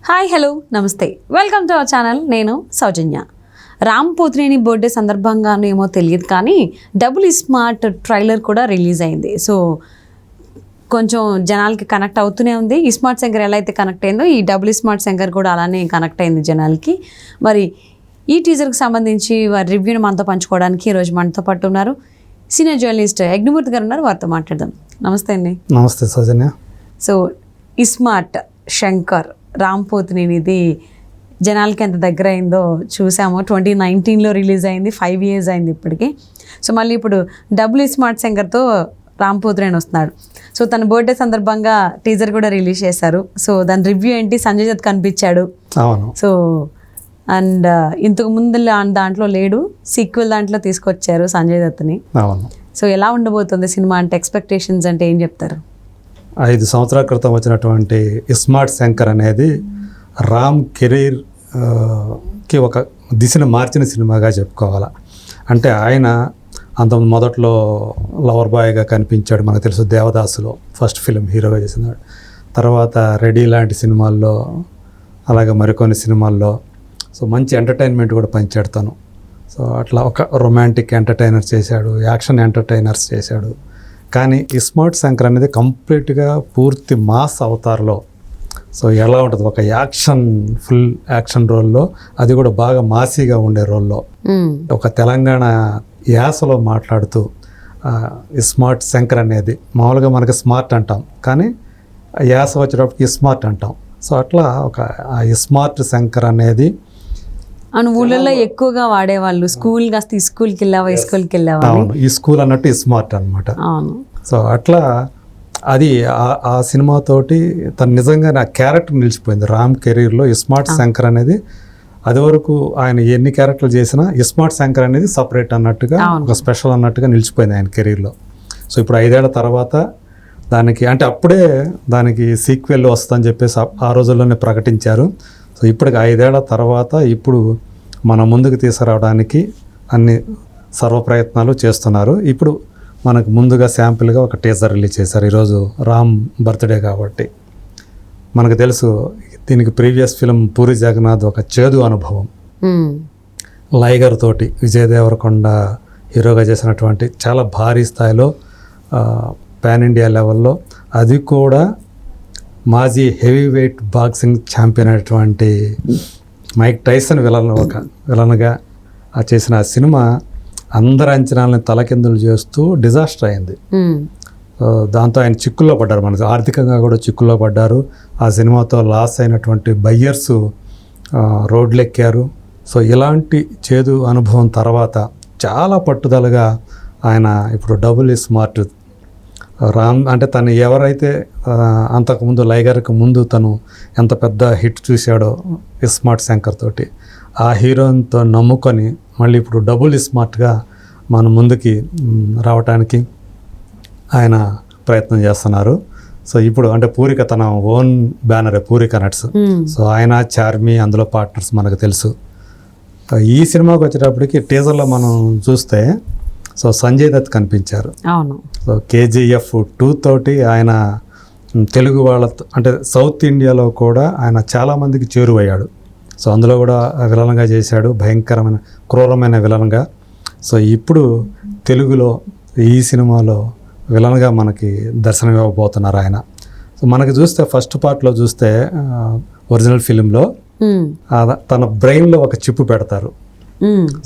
Hi hello నమస్తే welcome to our channel. నేను సౌజన్య. Ram Pothineni birthday సందర్భంగానూ ఏమో తెలియదు కానీ డబుల్ స్మార్ట్ ట్రైలర్ కూడా రిలీజ్ అయింది. సో కొంచెం జనాలకి కనెక్ట్ అవుతూనే ఉంది. ఈ స్మార్ట్ శంకర్ ఎలా అయితే కనెక్ట్ అయిందో ఈ డబుల్ స్మార్ట్ శంకర్ కూడా అలానే కనెక్ట్ అయింది జనాలకి. మరి ఈ టీజర్కి సంబంధించి వారి రివ్యూని మనతో పంచుకోవడానికి ఈరోజు మనతో పాటు ఉన్నారు సీనియర్ జర్నలిస్ట్ యజ్ఞమూర్తి గారు ఉన్నారు. వారితో మాట్లాడదాం. నమస్తే అండి. నమస్తే సౌజన్య. సో స్మార్ట్ శంకర్ రామ్ పోతినేనిది జనాలకి ఎంత దగ్గర అయిందో చూసాము. 2019లో రిలీజ్ అయింది, 5 years అయింది ఇప్పటికి. సో మళ్ళీ ఇప్పుడు డబుల్ స్మార్ట్ శంకర్తో రామ్ పోతినేని వస్తున్నాడు. సో తన బర్త్డే సందర్భంగా టీజర్ కూడా రిలీజ్ చేశారు. సో దాని రివ్యూ ఏంటి? సంజయ్ దత్ కనిపించాడు. అవును. సో అండ్ ఇంతకు ముందు దాంట్లో లేడు, సీక్వెల్ దాంట్లో తీసుకొచ్చారు సంజయ్ దత్ని. అవును. సో ఎలా ఉండబోతుంది సినిమా అంటే ఎక్స్పెక్టేషన్స్ అంటే ఏం చెప్తారు? 5 సంవత్సరాల క్రితం వచ్చినటువంటి స్మార్ట్ శంకర్ అనేది రామ్ కెరీర్కి ఒక దిశను మార్చిన సినిమాగా చెప్పుకోవాలి. అంటే ఆయన అంత మొదట్లో లవర్ బాయ్గా కనిపించాడు, మనకు తెలుసు, దేవదాసులో ఫస్ట్ ఫిలిం హీరోగా చేసినాడు. తర్వాత రెడీ లాంటి సినిమాల్లో, అలాగే మరికొన్ని సినిమాల్లో సో మంచి ఎంటర్టైన్మెంట్ కూడా పంచాడు తను. సో అట్లా ఒక రొమాంటిక్ ఎంటర్టైనర్ చేశాడు, యాక్షన్ ఎంటర్టైనర్స్ చేశాడు. కానీ ఈ స్మార్ట్ శంకర్ అనేది కంప్లీట్గా పూర్తి మాస్ అవతార్లో. సో ఎలా ఉంటుంది, ఒక ఫుల్ యాక్షన్ రోల్లో, అది కూడా బాగా మాసీగా ఉండే రోల్లో, ఒక తెలంగాణ యాసలో మాట్లాడుతూ ఈ స్మార్ట్ శంకర్ అనేది, మామూలుగా మనకి స్మార్ట్ అంటాం కానీ యాస వచ్చేటప్పటికి స్మార్ట్ అంటాం. సో అట్లా ఒక స్మార్ట్ శంకర్ అనేది అవును, ఊళ్ళల్లో ఎక్కువగా వాడేవాళ్ళు. స్కూల్కి వెళ్ళావా, ఈ స్కూల్కి వెళ్ళావా, అవును, ఈ స్కూల్ అన్నట్టు ఈ స్మార్ట్ అనమాట. అవును. సో అట్లా అది ఆ సినిమాతోటి తను నిజంగా నా క్యారెక్టర్ నిలిచిపోయింది రామ్ కెరీర్లో. ఈ స్మార్ట్ శంకర్ అనేది అది వరకు ఆయన ఎన్ని క్యారెక్టర్లు చేసినా ఈ స్మార్ట్ శంకర్ అనేది సపరేట్ అన్నట్టుగా, ఒక స్పెషల్ అన్నట్టుగా నిలిచిపోయింది ఆయన కెరీర్లో. సో ఇప్పుడు 5 ఏళ్ల తర్వాత దానికి, అంటే అప్పుడే దానికి సీక్వెల్ వస్తుందని చెప్పేసి ఆ రోజుల్లోనే ప్రకటించారు. సో ఇప్పటికి 5 ఏళ్ల తర్వాత ఇప్పుడు మన ముందుకు తీసుకురావడానికి అన్ని సర్వ ప్రయత్నాలు చేస్తున్నారు. ఇప్పుడు మనకు ముందుగా శాంపిల్గా ఒక టీజర్ రిలీజ్ చేశారు ఈరోజు, రామ్ బర్త్డే కాబట్టి. మనకు తెలుసు దీనికి ప్రీవియస్ ఫిలిం పూరి జగన్నాథ్ ఒక చేదు అనుభవం, లైగర్ తోటి విజయ్ దేవరకొండ హీరోగా చేసినటువంటి చాలా భారీ స్థాయిలో పాన్ ఇండియా లెవెల్లో, అది కూడా మాజీ హెవీ వెయిట్ బాక్సింగ్ ఛాంపియన్ అయినటువంటి మైక్ టైసన్ విలన్గా చేసిన ఆ సినిమా అందరి అంచనాలను తలకిందులు చేస్తూ డిజాస్టర్ అయింది. దాంతో ఆయన చిక్కుల్లో పడ్డారు, మనకు ఆర్థికంగా కూడా చిక్కుల్లో పడ్డారు. ఆ సినిమాతో లాస్ అయినటువంటి బయ్యర్స్ రోడ్లెక్కారు. సో ఇలాంటి చేదు అనుభవం తర్వాత చాలా పట్టుదలగా ఆయన ఇప్పుడు డబుల్ స్మార్ట్ రామ్, అంటే తను ఎవరైతే అంతకుముందు లైగర్కి ముందు తను ఎంత పెద్ద హిట్ చూశాడో స్మార్ట్ శంకర్ తోటి, ఆ హీరోయిన్తో నమ్ముకొని మళ్ళీ ఇప్పుడు డబుల్ స్మార్ట్గా మన ముందుకి రావడానికి ఆయన ప్రయత్నం చేస్తున్నారు. సో ఇప్పుడు అంటే పూరిక తన ఓన్ బ్యానరే, పూరిక నట్స్. సో ఆయన చార్మి అందులో పార్ట్నర్స్ మనకు తెలుసు. ఈ సినిమాకి వచ్చేటప్పటికి టీజర్లో మనం చూస్తే సో సంజయ్ దత్ కనిపించారు. అవును. సో KGF 2 తోటి ఆయన తెలుగు వాళ్ళతో, అంటే సౌత్ ఇండియాలో కూడా ఆయన చాలామందికి చేరువయ్యాడు. సో అందులో కూడా విలన్గా చేశాడు, భయంకరమైన క్రూరమైన విలన్గా. సో ఇప్పుడు తెలుగులో ఈ సినిమాలో విలన్గా మనకి దర్శనం ఇవ్వబోతున్నారు ఆయన. సో మనకి చూస్తే ఫస్ట్ పార్ట్లో చూస్తే ఒరిజినల్ ఫిలింలో తన బ్రెయిన్లో ఒక చిప్పు పెడతారు.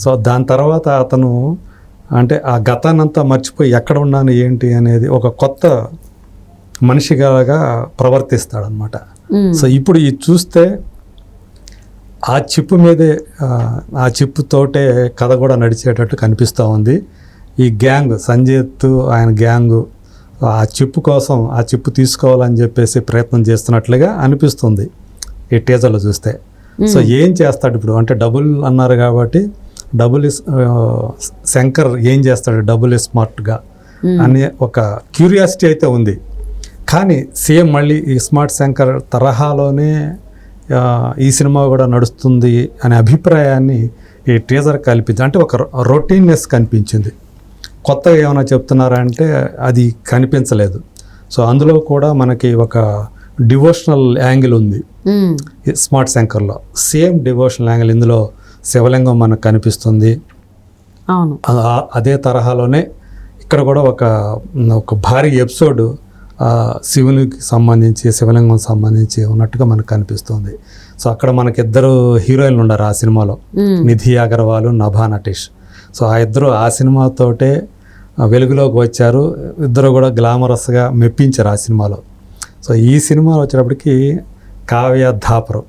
సో దాని తర్వాత అతను అంటే ఆ గతాన్నంతా మర్చిపోయి ఎక్కడ ఉన్నాను ఏంటి అనేది ఒక కొత్త మనిషిగా ప్రవర్తిస్తాడనమాట. సో ఇప్పుడు ఇది చూస్తే ఆ చిప్పు మీదే, ఆ చిప్పుతోటే కథ కూడా నడిచేటట్టు కనిపిస్తూ ఉంది. ఈ గ్యాంగ్ సంజయ్ ఆయన గ్యాంగు ఆ చిప్పు కోసం, ఆ చిప్పు తీసుకోవాలని చెప్పేసి ప్రయత్నం చేస్తున్నట్లుగా అనిపిస్తుంది ఈ టీజర్లో చూస్తే. సో ఏం చేస్తాడు ఇప్పుడు, అంటే డబుల్ అన్నారు కాబట్టి డబుల్ శంకర్ ఏం చేస్తాడు డబుల్ స్మార్ట్గా అనే ఒక క్యూరియాసిటీ అయితే ఉంది. కానీ సేమ్ మళ్ళీ ఈ స్మార్ట్ శంకర్ తరహాలోనే ఈ సినిమా కూడా నడుస్తుంది అనే అభిప్రాయాన్ని ఈ టీజర్ కల్పించింది. అంటే ఒక రొటీన్నెస్ కనిపించింది. కొత్తగా ఏమైనా చెప్తున్నారంటే అది కనిపించలేదు. సో అందులో కూడా మనకి ఒక డివోషనల్ యాంగిల్ ఉంది మ్మ్. స్మార్ట్ శంకర్లో. సేమ్ డివోషనల్ యాంగిల్ ఇందులో శివలింగం మనకు కనిపిస్తుంది. అవును. అదే తరహాలోనే ఇక్కడ కూడా ఒక భారీ ఎపిసోడ్ శివునికి సంబంధించి శివలింగం సంబంధించి ఉన్నట్టుగా మనకు కనిపిస్తుంది. సో అక్కడ మనకి ఇద్దరు హీరోయిన్లు ఉన్నారు ఆ సినిమాలో, నిధి అగర్వాల్, నభా నటీష్. సో ఆ ఇద్దరు ఆ సినిమాతోటే వెలుగులోకి వచ్చారు. ఇద్దరు కూడా గ్లామరస్గా మెప్పించారు ఆ సినిమాలో. సో ఈ సినిమా వచ్చేటప్పటికి కావ్య ధాపర్.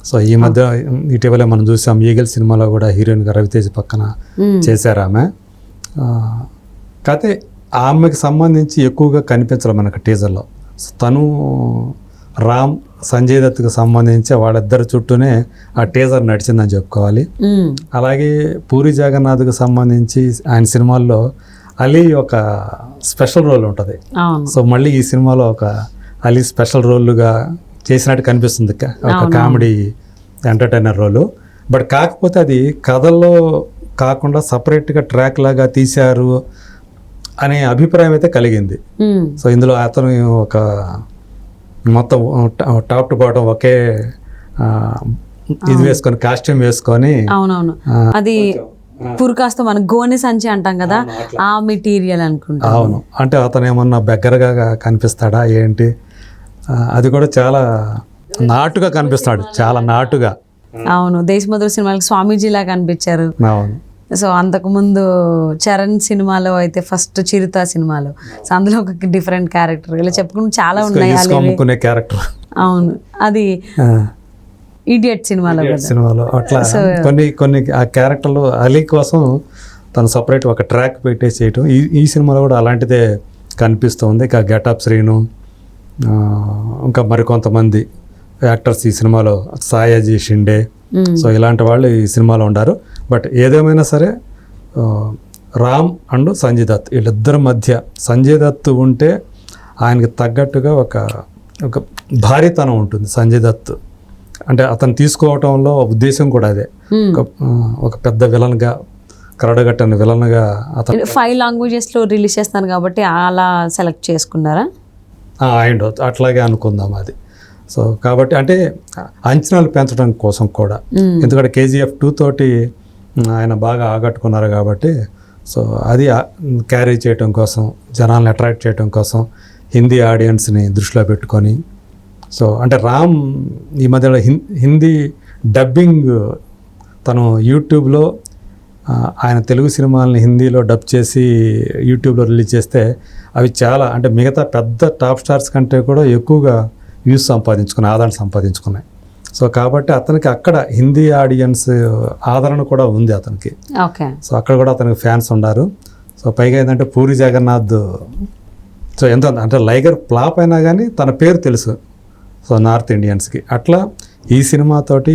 సో ఈ మధ్య ఇటీవలే మనం చూసాం ఈగల్ సినిమాలో కూడా హీరోయిన్గా రవితేజ్ పక్కన చేశారు ఆమె. కాకపోతే ఆమెకి సంబంధించి ఎక్కువగా కనిపించడం మనకు టీజర్లో. సో తను రామ్, సంజయ్ దత్కి సంబంధించి వాళ్ళిద్దరి చుట్టూనే ఆ టీజర్ నడిచిందని చెప్పుకోవాలి. అలాగే పూరి జగన్నాథ్కి సంబంధించి ఆయన సినిమాల్లో అలీ ఒక స్పెషల్ రోల్ ఉంటుంది. సో మళ్ళీ ఈ సినిమాలో ఒక అలీ స్పెషల్ రోల్గా చేసినట్టు కనిపిస్తుంది, ఒక కామెడీ ఎంటర్టైనర్ రోలు. బట్ కాకపోతే అది కథల్లో కాకుండా సపరేట్గా ట్రాక్ లాగా తీశారు అనే అభిప్రాయం అయితే కలిగింది. సో ఇందులో అతను ఒక మొత్తం టాప్ టు బాటం ఒకే ఇది వేసుకొని కాస్ట్యూమ్ వేసుకొని, అవునవును, అది పురకాస్త మన గోనె సంచి అంటాం కదా, ఆ మెటీరియల్ అనుకుంటా. అవును, అంటే అతను ఏమన్నా బెగ్గరగా కనిపిస్తాడా ఏంటి, అది కూడా చాలా నాటుగా కనిపిస్తాడు, చాలా నాటుగా. అవును, దేశముద్ర సినిమాలకు స్వామీజీలా కనిపించారు. అవును. సో అంతకుముందు చరణ్ సినిమాలో అయితే ఫస్ట్ చిరుత సినిమాలో, సో అందులో ఒక డిఫరెంట్ క్యారెక్టర్, ఇలా చెప్పుకుంటూ చాలా ఉన్నాయి. అమ్ముకునే క్యారెక్టర్. అవును, అది ఇడియట్ సినిమాలో అట్లా కొన్ని ఆ క్యారెక్టర్లు అలీ కోసం తను సపరేట్ ఒక ట్రాక్ పెట్టేసి చేయటం ఈ సినిమాలో కూడా అలాంటిదే కనిపిస్తుంది. ఇక గెటప్ శ్రీను, ఇంకా మరికొంతమంది యాక్టర్స్ ఈ సినిమాలో, సాయాజీ షిండే, సో ఇలాంటి వాళ్ళు ఈ సినిమాలో ఉన్నారు. బట్ ఏదేమైనా సరే రామ్ అండ్ సంజయ్ దత్ వీళ్ళిద్దరి మధ్య సంజయ్ దత్ ఉంటే ఆయనకి తగ్గట్టుగా ఒక భారీతనం ఉంటుంది సంజయ్ దత్. అంటే అతను తీసుకోవటంలో ఉద్దేశం కూడా అదే, ఒక పెద్ద విలన్గా, కరడగట్టని విలన్గా. అతను 5 లాంగ్వేజెస్లో రిలీజ్ చేస్తాను కాబట్టి అలా సెలెక్ట్ చేసుకున్నారా? అండ్ అట్లాగే అనుకుందాం అది. సో కాబట్టి అంటే అంచనాలు పెంచడం కోసం కూడా, ఎందుకంటే KGF 2 తోటి ఆయన బాగా ఆకట్టుకున్నారు కాబట్టి, సో అది క్యారీ చేయడం కోసం, జనాలను అట్రాక్ట్ చేయడం కోసం హిందీ ఆడియన్స్ని దృష్టిలో పెట్టుకొని. సో అంటే రామ్ ఈ మధ్యలో హిందీ డబ్బింగ్ తను యూట్యూబ్లో ఆయన తెలుగు సినిమాలని హిందీలో డబ్ చేసి యూట్యూబ్లో రిలీజ్ చేస్తే అవి చాలా, అంటే మిగతా పెద్ద టాప్ స్టార్స్ కంటే కూడా ఎక్కువగా వ్యూస్ ఆదరణ సంపాదించుకున్నాయి. సో కాబట్టి అతనికి అక్కడ హిందీ ఆడియన్స్ ఆదరణ కూడా ఉంది అతనికి. సో అక్కడ కూడా అతనికి ఫ్యాన్స్ ఉన్నారు. సో పైగా ఏంటంటే పూరి జగన్నాథ్, సో ఎంత అంటే లైగర్ ఫ్లాప్ అయినా కానీ తన పేరు తెలుసు సో నార్త్ ఇండియన్స్కి. అట్లా ఈ సినిమాతోటి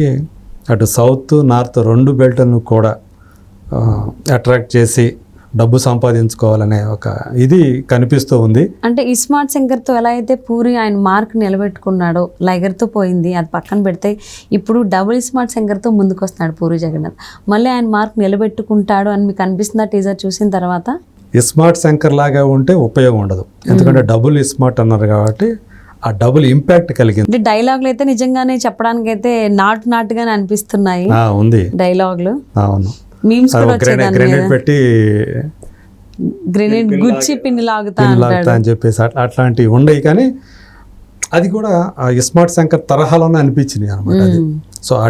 అటు సౌత్ నార్త్ 2 బెల్ట్ను కూడా అట్రాక్ట్ చేసి డబ్బు సంపాదించుకోవాలనే ఒక ఇది కనిపిస్తూ ఉంది. అంటే ఇస్మార్ట్ శంకర్తో ఎలా అయితే పూరి ఆయన మార్క్ నిలబెట్టుకున్నాడో, లైగర్తో పోయింది అది పక్కన పెడితే, ఇప్పుడు డబుల్ స్మార్ట్ శంకర్తో ముందుకు వస్తున్నాడు పూరి జగన్నాథ్. మళ్ళీ ఆయన మార్క్ నిలబెట్టుకుంటాడు అని మీకు అనిపిస్తుందా టీజర్ చూసిన తర్వాత? ఇస్మార్ట్ శంకర్ లాగా ఉంటే ఉపయోగం ఉండదు, ఎందుకంటే డబుల్ ఇస్మార్ట్ అన్నారు కాబట్టి ఆ డబుల్ ఇంపాక్ట్ కలిగింది. అంటే డైలాగులు అయితే నిజంగానే చెప్పడానికి అయితే నాటుగానే అనిపిస్తున్నాయి ఉంది డైలాగులు. అవును, మీమ్స్ కూడా గ్రెనేడ్ పెట్టి గ్రెనేడ్ గుచ్చి పిన్ని లాగుతా అని చెప్పేసి అట్లాంటివి ఉండవు. కానీ అది కూడా ఇస్మార్ట్ శంకర్ తరహాలోనే అనిపించింది అనమాట అది. సో ఆ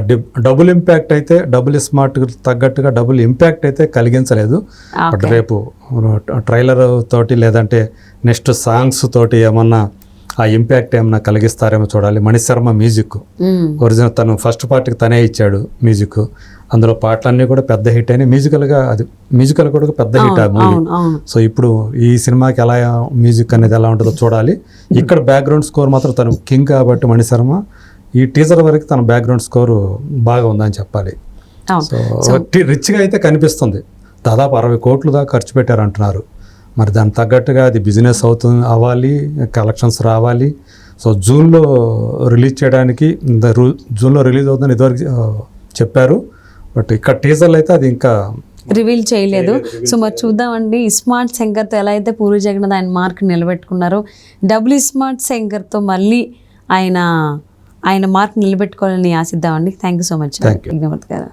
డబుల్ ఇంపాక్ట్ అయితే, డబుల్ స్మార్ట్ తగ్గట్టుగా డబుల్ ఇంపాక్ట్ అయితే కలిగించలేదు. బట్ రేపు ట్రైలర్ తోటి లేదంటే నెక్స్ట్ సాంగ్స్ తోటి ఏమన్నా ఆ ఇంపాక్ట్ ఏమన్నా కలిగిస్తారేమో చూడాలి. మణిశర్మ మ్యూజిక్ ఒరిజినల్ తను ఫస్ట్ పార్ట్కి తనే ఇచ్చాడు మ్యూజిక్. అందులో పాటలన్నీ కూడా పెద్ద హిట్ అయినాయి. మ్యూజికల్ కూడా పెద్ద హిట్ ఆ మూవీ. సో ఇప్పుడు ఈ సినిమాకి ఎలా మ్యూజిక్ అనేది ఎలా ఉంటుందో చూడాలి. ఇక్కడ బ్యాక్గ్రౌండ్ స్కోర్ మాత్రం తను కింగ్ కాబట్టి మణిశర్మ ఈ టీజర్ వరకు తన బ్యాక్గ్రౌండ్ స్కోర్ బాగా ఉందని చెప్పాలి. సో రిచ్గా అయితే కనిపిస్తుంది. దాదాపు 60 కోట్లు దాకా ఖర్చు పెట్టారంటున్నారు. మరి దానికి తగ్గట్టుగా అది బిజినెస్ అవ్వాలి, కలెక్షన్స్ రావాలి. సో జూన్లో రిలీజ్ చేయడానికి, జూన్లో రిలీజ్ అవుతుందని ఇదివరకు చెప్పారు. బట్ ఇక్కడ టీజర్లు అయితే అది ఇంకా రివీల్ చేయలేదు. సో మరి చూద్దామండి ఇస్మార్ట్ శంకర్తో ఎలా అయితే పూరి జగన్నాథ్ ఆయన మార్క్ నిలబెట్టుకున్నారో, డబుల్ ఇస్మార్ట్ శంకర్తో మళ్ళీ ఆయన మార్క్ నిలబెట్టుకోవాలని ఆశిద్దామండి. Thank you so much Thank you. Yagnamurthy గారు.